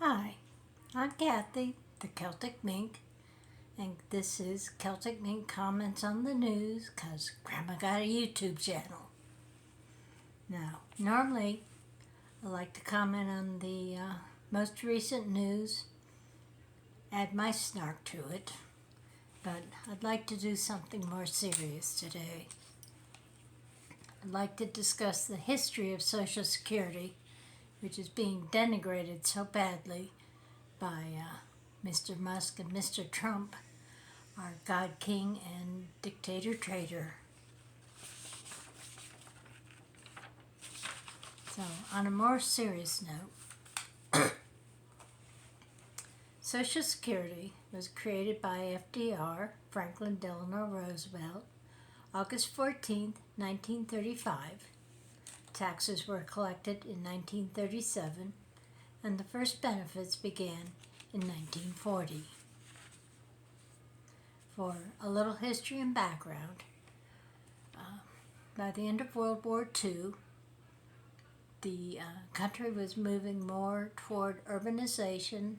Hi, I'm Kathy, the Celtic Mink, and this is Celtic Mink Comments on the News because Grandma got a YouTube channel. Now, normally I like to comment on the most recent news, add my snark to it, but I'd like to do something more serious today. I'd like to discuss the history of Social Security, which is being denigrated so badly by Mr. Musk and Mr. Trump, our God King and dictator traitor. So, on a more serious note, Social Security was created by FDR, Franklin Delano Roosevelt, August 14th, 1935. Taxes were collected in 1937, and the first benefits began in 1940. For a little history and background, by the end of World War II, the country was moving more toward urbanization,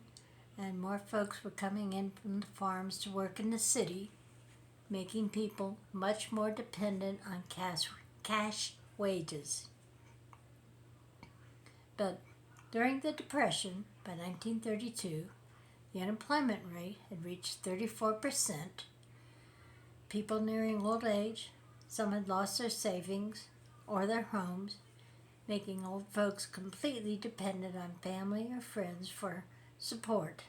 and more folks were coming in from the farms to work in the city, making people much more dependent on cash wages. But during the Depression, by 1932, the unemployment rate had reached 34%. People nearing old age, some had lost their savings or their homes, making old folks completely dependent on family or friends for support.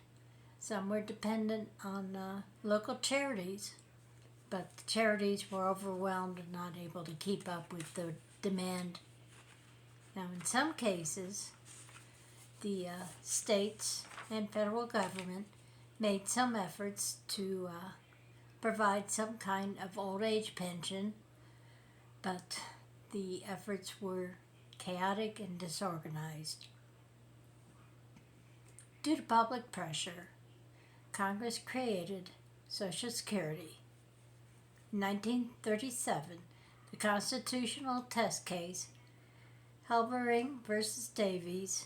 Some were dependent on local charities, but the charities were overwhelmed and not able to keep up with the demand. Now, in some cases, the states and federal government made some efforts to provide some kind of old age pension, but the efforts were chaotic and disorganized. Due to public pressure, Congress created Social Security. In 1937, the constitutional test case, Halbering versus Davies,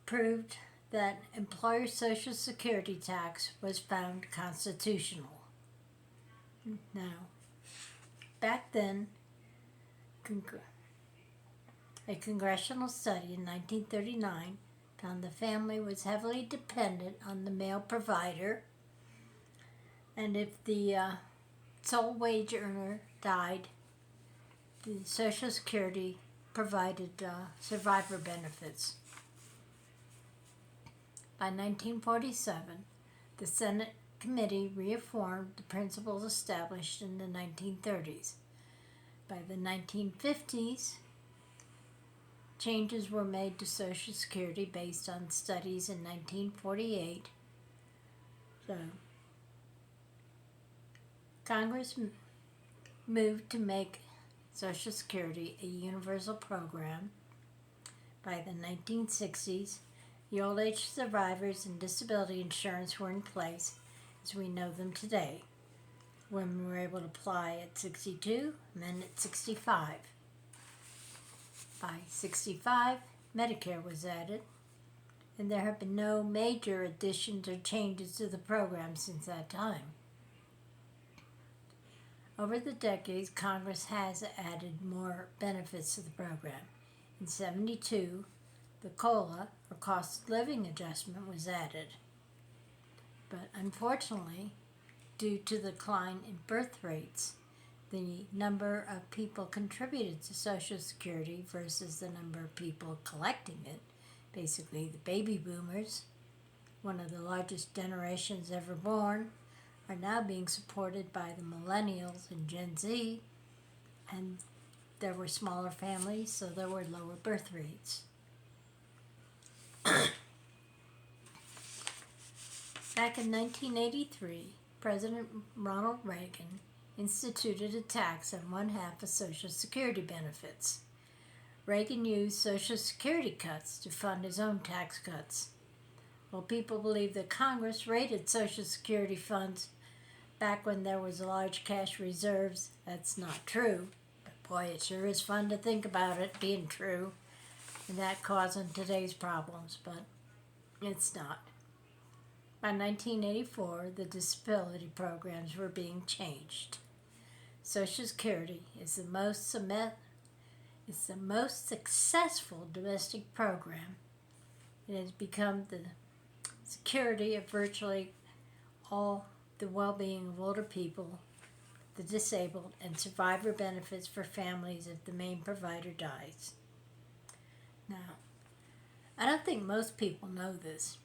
proved that employer Social Security tax was found constitutional. Now, back then, a congressional study in 1939 found the family was heavily dependent on the male provider, and if the sole wage earner died, the Social Security provided survivor benefits. By 1947, the Senate committee reaffirmed the principles established in the 1930s. By the 1950s, changes were made to Social Security based on studies in 1948. So, Congress moved to make Social Security a universal program. By the 1960s, the old age survivors and disability insurance were in place as we know them today. Women were able to apply at 62, men at 65. By 65, Medicare was added, and there have been no major additions or changes to the program since that time. Over the decades, Congress has added more benefits to the program. In 1972, the COLA, or cost of living adjustment, was added. But unfortunately, due to the decline in birth rates, the number of people contributed to Social Security versus the number of people collecting it, basically the baby boomers, one of the largest generations ever born, are now being supported by the millennials and Gen Z, and there were smaller families, so there were lower birth rates. Back in 1983, President Ronald Reagan instituted a tax on one-half of Social Security benefits. Reagan used Social Security cuts to fund his own tax cuts. Well, people believe that Congress raided Social Security funds back when there was large cash reserves. That's not true, but boy, it sure is fun to think about it being true, and that causing today's problems. But It's not. By 1984, the disability programs were being changed. Social Security is the most successful domestic program. It has become the security of virtually all the well-being of older people, the disabled, and survivor benefits for families if the main provider dies. Now, I don't think most people know this.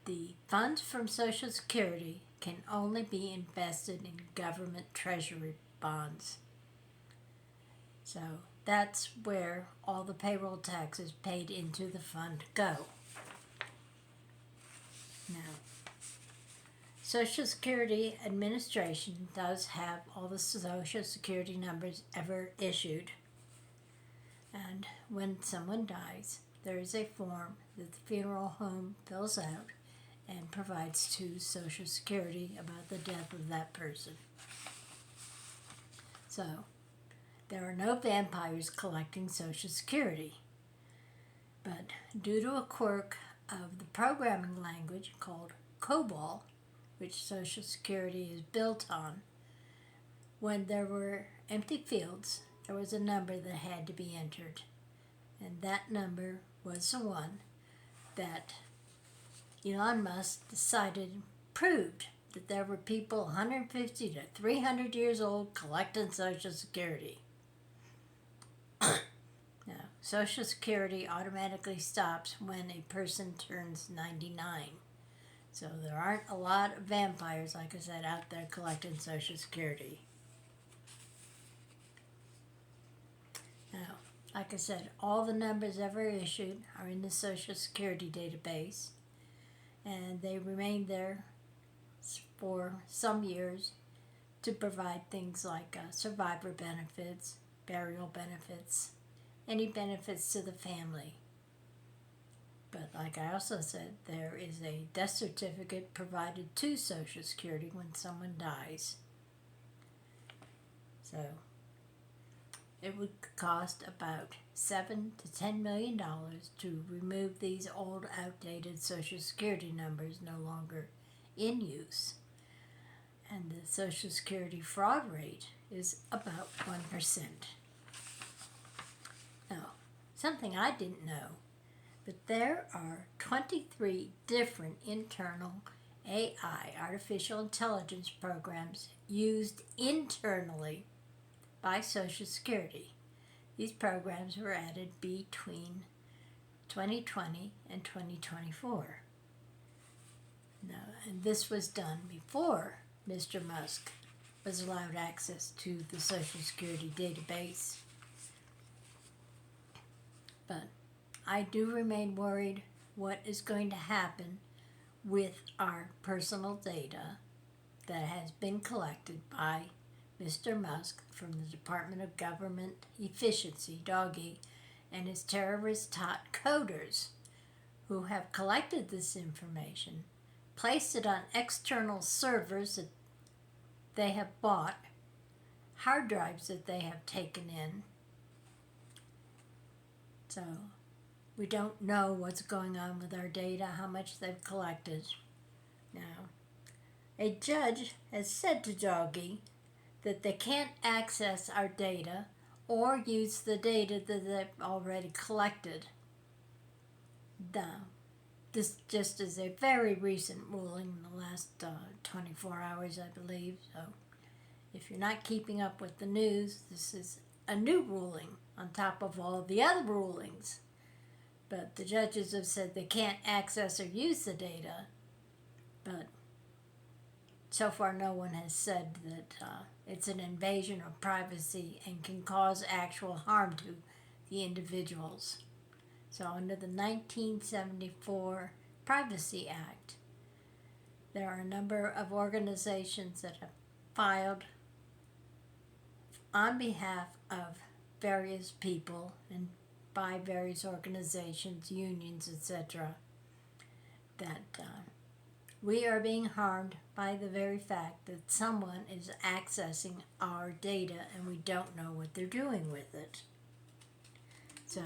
The funds from Social Security can only be invested in government treasury bonds. So that's where all the payroll taxes paid into the fund go. Now, Social Security Administration does have all the Social Security numbers ever issued. And when someone dies, there is a form that the funeral home fills out and provides to Social Security about the death of that person. So, there are no vampires collecting Social Security. But due to a quirk of the programming language called COBOL, which Social Security is built on, when there were empty fields, there was a number that had to be entered. And that number was the one that Elon Musk proved that there were people 150 to 300 years old collecting Social Security. Now, Social Security automatically stops when a person turns 99. So there aren't a lot of vampires, like I said, out there collecting Social Security. Now, like I said, all the numbers ever issued are in the Social Security database, and they remain there for some years to provide things like survivor benefits, burial benefits, any benefits to the family. But like I also said, there is a death certificate provided to Social Security when someone dies. So it would cost about $7 to $10 million to remove these old, outdated Social Security numbers no longer in use. And the Social Security fraud rate is about 1%. Now, something I didn't know, but there are 23 different internal AI, artificial intelligence programs used internally by Social Security. These programs were added between 2020 and 2024. Now, and this was done before Mr. Musk was allowed access to the Social Security database. But I do remain worried what is going to happen with our personal data that has been collected by Mr. Musk from the Department of Government Efficiency, DOGE, and his terrorist-taught coders who have collected this information, placed it on external servers that they have bought, hard drives that they have taken in. So we don't know what's going on with our data, how much they've collected. Now, a judge has said to DOGE that they can't access our data or use the data that they've already collected. Now, this just is a very recent ruling in the last 24 hours, I believe. So if you're not keeping up with the news, this is a new ruling on top of all the other rulings. But the judges have said they can't access or use the data. But so far no one has said that it's an invasion of privacy and can cause actual harm to the individuals. So under the 1974 Privacy Act, there are a number of organizations that have filed on behalf of various people and by various organizations, unions, etc., that we are being harmed by the very fact that someone is accessing our data and we don't know what they're doing with it. So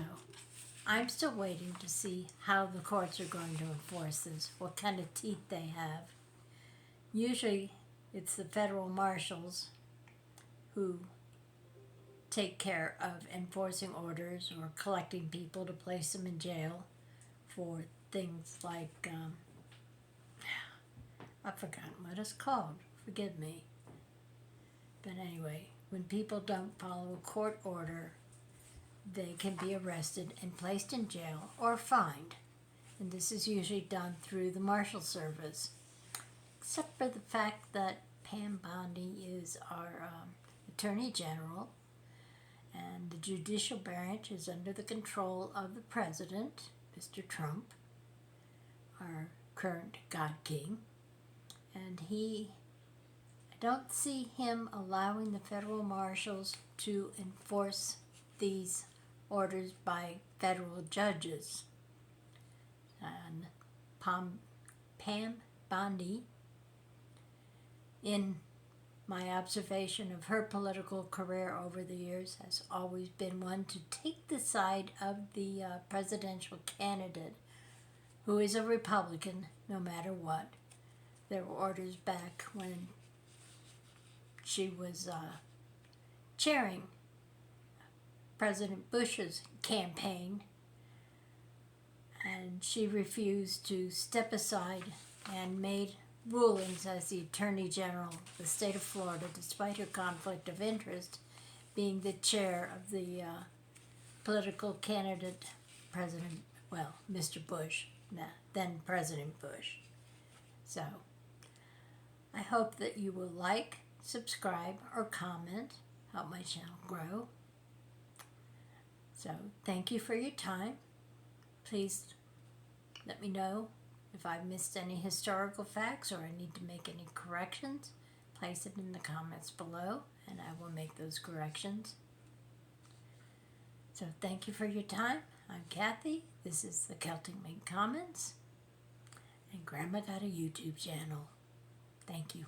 I'm still waiting to see how the courts are going to enforce this, what kind of teeth they have. Usually it's the federal marshals who take care of enforcing orders or collecting people to place them in jail for things like, I've forgotten what it's called, forgive me. But anyway, when people don't follow a court order, they can be arrested and placed in jail or fined. And this is usually done through the Marshal Service. Except for the fact that Pam Bondi is our Attorney General, and the judicial branch is under the control of the President, Mr. Trump, our current God King. And I don't see him allowing the federal marshals to enforce these orders by federal judges. And Pam Bondi, in my observation of her political career over the years, has always been one to take the side of the presidential candidate who is a Republican no matter what. There were orders back when she was chairing President Bush's campaign, and she refused to step aside and made rulings as the Attorney General of the state of Florida, despite her conflict of interest, being the chair of the political candidate President, well, Mr. Bush, then President Bush. So, I hope that you will like, subscribe, or comment, help my channel grow. So, thank you for your time. Please let me know if I've missed any historical facts or I need to make any corrections. Place it in the comments below and I will make those corrections. So thank you for your time. I'm Kathy. This is the Celtic Mink Comments. And Grandma got a YouTube channel. Thank you.